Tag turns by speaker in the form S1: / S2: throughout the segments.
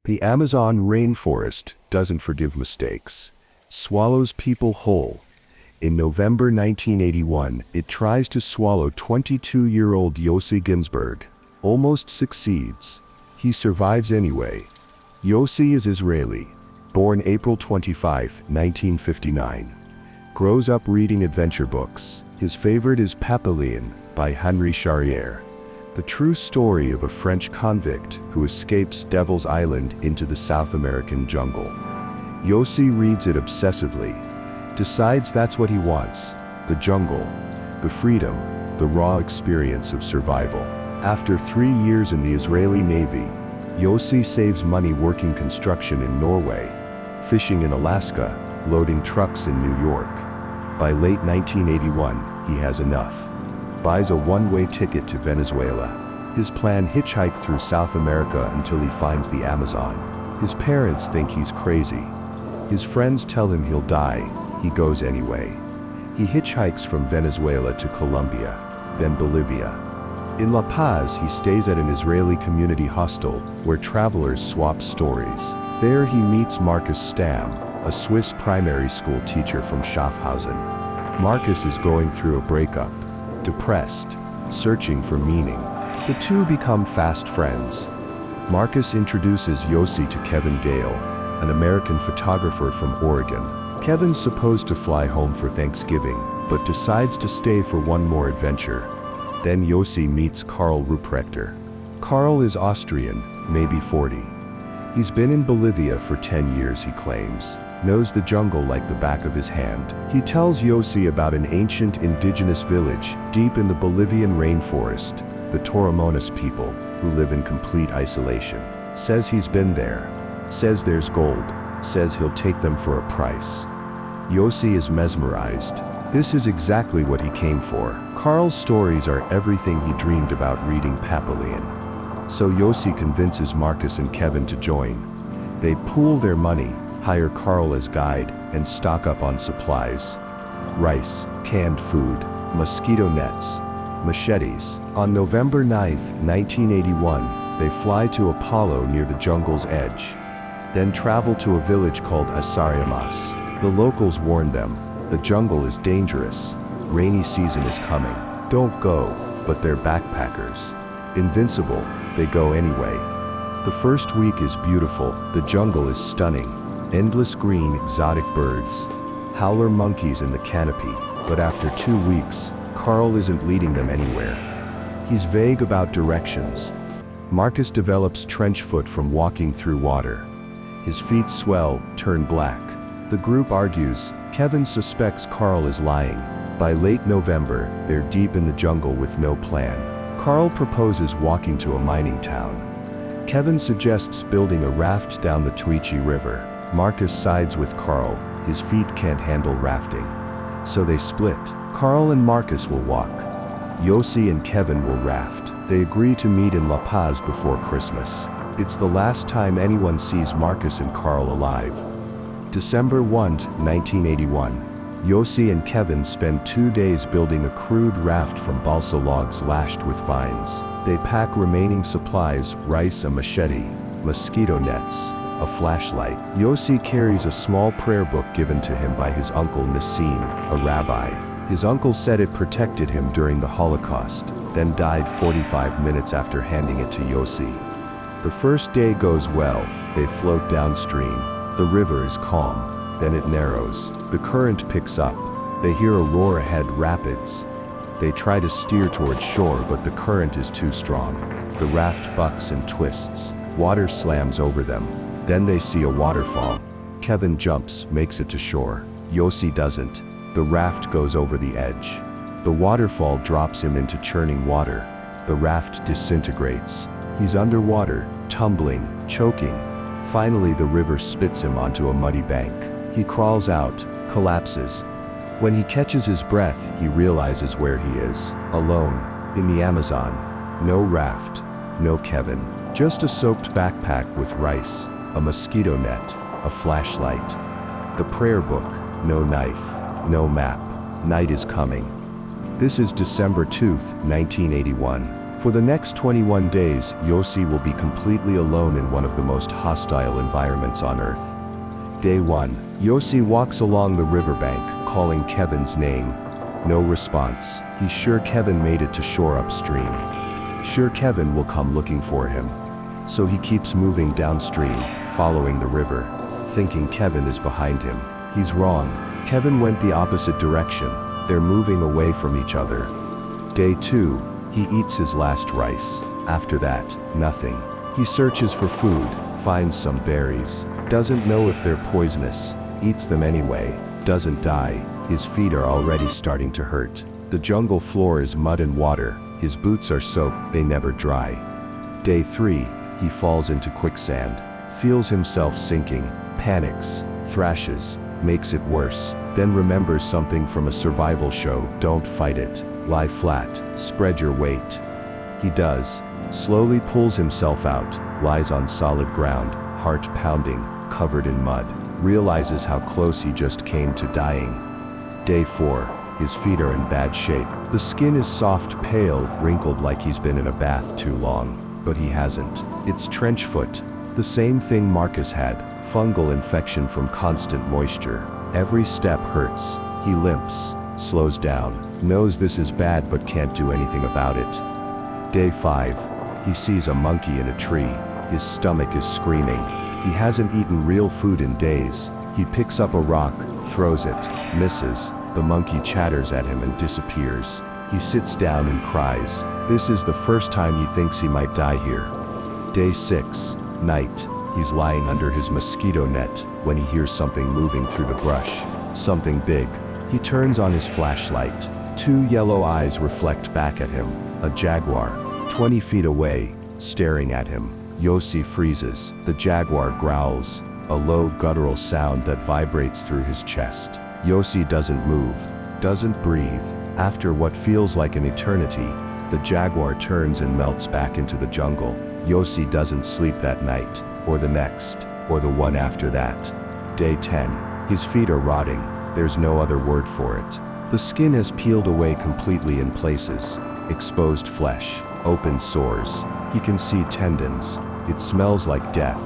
S1: The Amazon rainforest doesn't forgive mistakes, swallows people whole. In November 1981, it tries to swallow 22-year-old Yossi Ginsburg. Almost succeeds. He survives anyway. Yossi is Israeli, born April 25, 1959. Grows up reading adventure books. His favorite is Papillon by Henri Charrière, the true story of a French convict who escapes Devil's Island into the South American jungle. Yossi reads it obsessively, decides that's what he wants: the jungle, the freedom, the raw experience of survival. After 3 years in the Israeli Navy, Yossi saves money working construction in Norway, fishing in Alaska, loading trucks in New York. By late 1981, he has enough. Buys a one-way ticket to Venezuela. His plan: hitchhike through South America until he finds the Amazon. His parents think he's crazy. His friends tell him he'll die. He goes anyway. He hitchhikes from Venezuela to Colombia, then Bolivia. In La Paz, he stays at an Israeli community hostel where travelers swap stories. There he meets Marcus Stamm, a Swiss primary school teacher from Schaffhausen. Marcus is going through a breakup, depressed, searching for meaning. The two become fast friends. Marcus introduces Yossi to Kevin Gale, an American photographer from Oregon. Kevin's supposed to fly home for Thanksgiving, but decides to stay for one more adventure. Then Yossi meets Karl Ruprechter. Karl is Austrian, maybe 40. He's been in Bolivia for 10 years, he claims. Knows the jungle like the back of his hand. He tells Yossi about an ancient indigenous village deep in the Bolivian rainforest, the Toromonas people, who live in complete isolation. Says he's been there. Says there's gold. Says he'll take them for a price. Yossi is mesmerized. This is exactly what he came for. Karl's stories are everything he dreamed about reading Papillon. So Yossi convinces Marcus and Kevin to join. They pool their money, hire Karl as guide, and stock up on supplies: rice, canned food, mosquito nets, machetes. On November 9, 1981, they fly to Apollo near the jungle's edge. Then travel to a village called Asariamas. The locals warn them, the jungle is dangerous. Rainy season is coming. Don't go, but they're backpackers. Invincible, they go anyway. The first week is beautiful, the jungle is stunning. Endless green, exotic birds. Howler monkeys in the canopy. But after 2 weeks, Karl isn't leading them anywhere. He's vague about directions. Marcus develops trench foot from walking through water. His feet swell, turn black. The group argues. Kevin suspects Karl is lying. By late November, they're deep in the jungle with no plan. Karl proposes walking to a mining town. Kevin suggests building a raft down the Tuichi River. Marcus sides with Karl. His feet can't handle rafting. So they split. Karl and Marcus will walk. Yossi and Kevin will raft. They agree to meet in La Paz before Christmas. It's the last time anyone sees Marcus and Karl alive. December 1, 1981. Yossi and Kevin spend 2 days building a crude raft from balsa logs lashed with vines. They pack remaining supplies: rice, a machete, mosquito nets, a flashlight. Yossi carries a small prayer book given to him by his uncle Nassim, a rabbi. His uncle said it protected him during the Holocaust, then died 45 minutes after handing it to Yossi. The first day goes well. They float downstream. The river is calm. Then it narrows. The current picks up. They hear a roar ahead: rapids. They try to steer toward shore, but the current is too strong. The raft bucks and twists. Water slams over them. Then they see a waterfall. Kevin jumps, makes it to shore. Yossi doesn't. The raft goes over the edge. The waterfall drops him into churning water. The raft disintegrates. He's underwater, tumbling, choking. Finally, the river spits him onto a muddy bank. He crawls out, collapses. When he catches his breath, he realizes where he is: alone, in the Amazon. No raft, no Kevin. Just a soaked backpack with rice, a mosquito net, a flashlight. The prayer book: no knife, no map. Night is coming. This is December 2, 1981. For the next 21 days, Yossi will be completely alone in one of the most hostile environments on Earth. Day 1. Yossi walks along the riverbank, calling Kevin's name. No response. He's sure Kevin made it to shore upstream. Sure Kevin will come looking for him. So he keeps moving downstream, following the river, thinking Kevin is behind him. He's wrong. Kevin went the opposite direction. They're moving away from each other. Day 2. He eats his last rice. After that, nothing. He searches for food, finds some berries. Doesn't know if they're poisonous. Eats them anyway. Doesn't die. His feet are already starting to hurt. The jungle floor is mud and water. His boots are soaked, they never dry. Day 3. He falls into quicksand. Feels himself sinking. Panics. Thrashes. Makes it worse. Then remembers something from a survival show. Don't fight it. Lie flat. Spread your weight. He does. Slowly pulls himself out. Lies on solid ground. Heart pounding. Covered in mud. Realizes how close he just came to dying. Day 4. His feet are in bad shape. The skin is soft, pale, wrinkled like he's been in a bath too long. But he hasn't. It's trench foot. The same thing Marcus had. Fungal infection from constant moisture. Every step hurts. He limps. Slows down. Knows this is bad but can't do anything about it. Day 5. He sees a monkey in a tree. His stomach is screaming. He hasn't eaten real food in days. He picks up a rock, throws it, misses. The monkey chatters at him and disappears. He sits down and cries. This is the first time he thinks he might die here. Day 6. Night. He's lying under his mosquito net when he hears something moving through the brush. Something big. He turns on his flashlight. 2 yellow eyes reflect back at him. A jaguar. 20 feet away, staring at him. Yossi freezes. The jaguar growls. A low guttural sound that vibrates through his chest. Yossi doesn't move. Doesn't breathe. After what feels like an eternity, the jaguar turns and melts back into the jungle. Yossi doesn't sleep that night, or the next, or the one after that. Day 10. His feet are rotting. There's no other word for it. The skin has peeled away completely in places. Exposed flesh. Open sores. He can see tendons. It smells like death.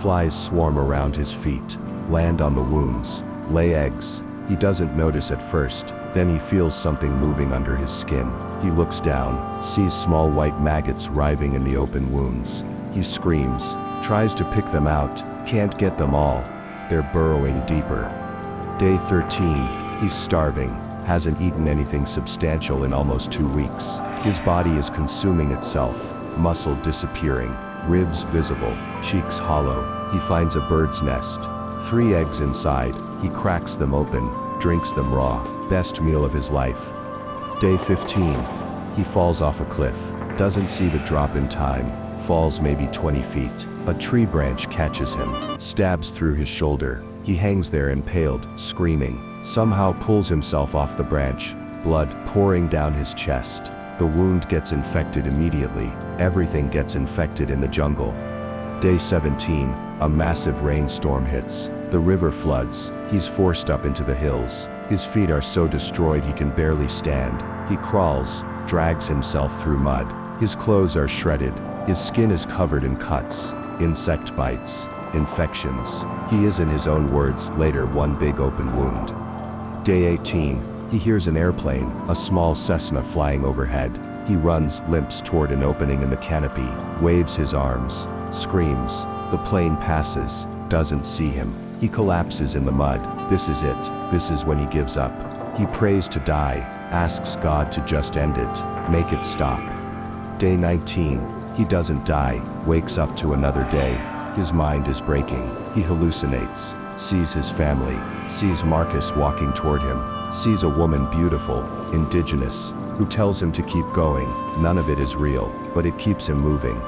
S1: Flies swarm around his feet. Land on the wounds. Lay eggs. He doesn't notice at first. Then he feels something moving under his skin. He looks down, sees small white maggots writhing in the open wounds. He screams, tries to pick them out, can't get them all. They're burrowing deeper. Day 13. He's starving, hasn't eaten anything substantial in almost 2 weeks. His body is consuming itself, muscle disappearing, ribs visible, cheeks hollow. He finds a bird's nest. 3 eggs inside. He cracks them open, drinks them raw. Best meal of his life. Day 15. He falls off a cliff. Doesn't see the drop in time. Falls maybe 20 feet. A tree branch catches him. Stabs through his shoulder. He hangs there impaled, screaming. Somehow pulls himself off the branch. Blood pouring down his chest. The wound gets infected immediately. Everything gets infected in the jungle. Day 17. A massive rainstorm hits. The river floods. He's forced up into the hills. His feet are so destroyed he can barely stand. He crawls, drags himself through mud. His clothes are shredded. His skin is covered in cuts, insect bites, infections. He is, in his own words, later one big open wound. Day 18. He hears an airplane, a small Cessna flying overhead. He runs, limps toward an opening in the canopy, waves his arms, screams. The plane passes, doesn't see him. He collapses in the mud. This is it. This is when he gives up. He prays to die, asks God to just end it, make it stop. Day 19. He doesn't die, wakes up to another day. His mind is breaking. He hallucinates, sees his family, sees Marcus walking toward him, sees a woman beautiful, indigenous, who tells him to keep going. None of it is real, but it keeps him moving.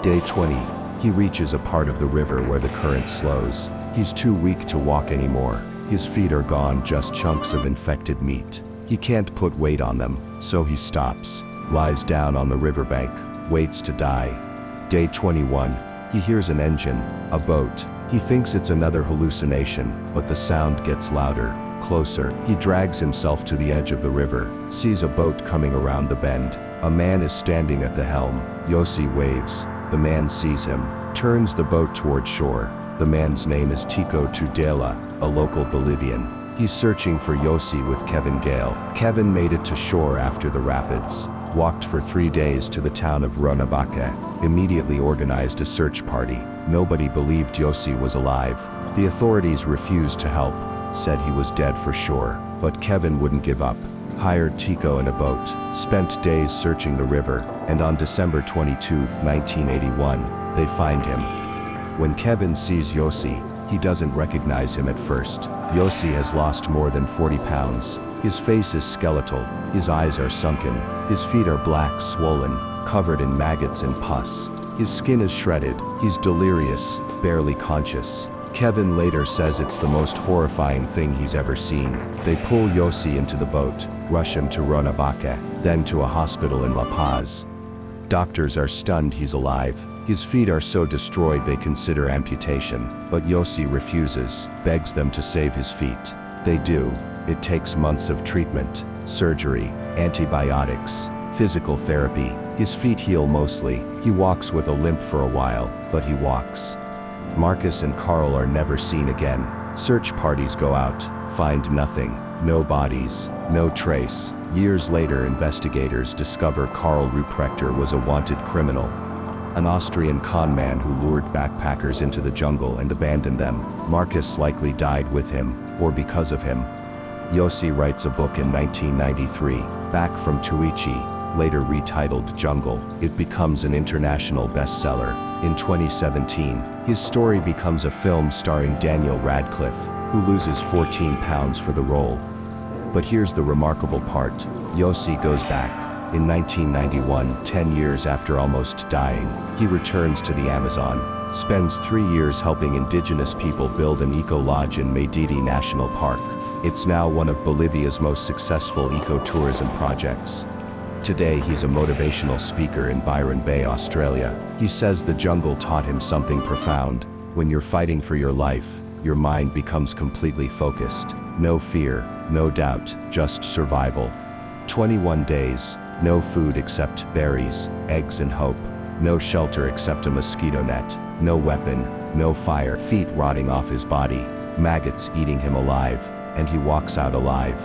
S1: Day 20. He reaches a part of the river where the current slows. He's too weak to walk anymore. His feet are gone, just chunks of infected meat. He can't put weight on them, so he stops, lies down on the riverbank, waits to die. Day 21. He hears an engine, a boat. He thinks it's another hallucination, but the sound gets louder. Closer, he drags himself to the edge of the river, sees a boat coming around the bend. A man is standing at the helm. Yossi waves. The man sees him, turns the boat toward shore. The man's name is Tico Tudela, a local Bolivian. He's searching for Yossi with Kevin Gale. Kevin made it to shore after the rapids, walked for 3 days to the town of Ronabaca, immediately organized a search party. Nobody believed Yossi was alive. The authorities refused to help, said he was dead for sure, but Kevin wouldn't give up. Hired Tico in a boat, spent days searching the river, and on December 22, 1981, they find him. When Kevin sees Yossi, he doesn't recognize him at first. Yossi has lost more than 40 pounds. His face is skeletal, his eyes are sunken, his feet are black, swollen, covered in maggots and pus. His skin is shredded, he's delirious, barely conscious. Kevin later says it's the most horrifying thing he's ever seen. They pull Yossi into the boat, rush him to Ronabaca, then to a hospital in La Paz. Doctors are stunned he's alive. His feet are so destroyed they consider amputation, but Yossi refuses, begs them to save his feet. They do. It takes months of treatment, surgery, antibiotics, physical therapy. His feet heal mostly. He walks with a limp for a while, but he walks. Marcus and Carl are never seen again. Search parties go out, find nothing, no bodies, no trace. Years later, investigators discover Karl Ruprechter was a wanted criminal, an Austrian con man who lured backpackers into the jungle and abandoned them. Marcus likely died with him, or because of him. Yossi writes a book in 1993, Back from Tuichi, later retitled Jungle. It becomes an international bestseller. In 2017, his story becomes a film starring Daniel Radcliffe, who loses 14 pounds for the role. But here's the remarkable part. Yossi goes back. In 1991, 10 years after almost dying, he returns to the Amazon, spends 3 years helping indigenous people build an eco-lodge in Maydidi National Park. It's now one of Bolivia's most successful eco-tourism projects. Today he's a motivational speaker in Byron Bay, Australia. He says the jungle taught him something profound. When you're fighting for your life, your mind becomes completely focused. No fear, no doubt, just survival. 21 days, no food except berries, eggs and hope. No shelter except a mosquito net. No weapon, no fire. Feet rotting off his body, maggots eating him alive, and he walks out alive.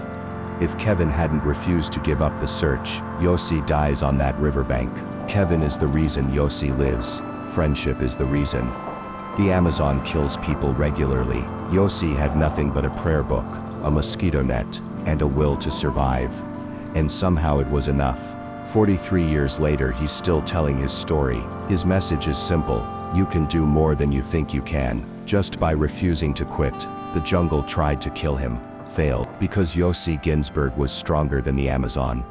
S1: If Kevin hadn't refused to give up the search, Yossi dies on that riverbank. Kevin is the reason Yossi lives. Friendship is the reason. The Amazon kills people regularly. Yossi had nothing but a prayer book, a mosquito net, and a will to survive. And somehow it was enough. 43 years later, he's still telling his story. His message is simple. You can do more than you think you can. Just by refusing to quit, the jungle tried to kill him, failed, because Yossi Ginsberg was stronger than the Amazon.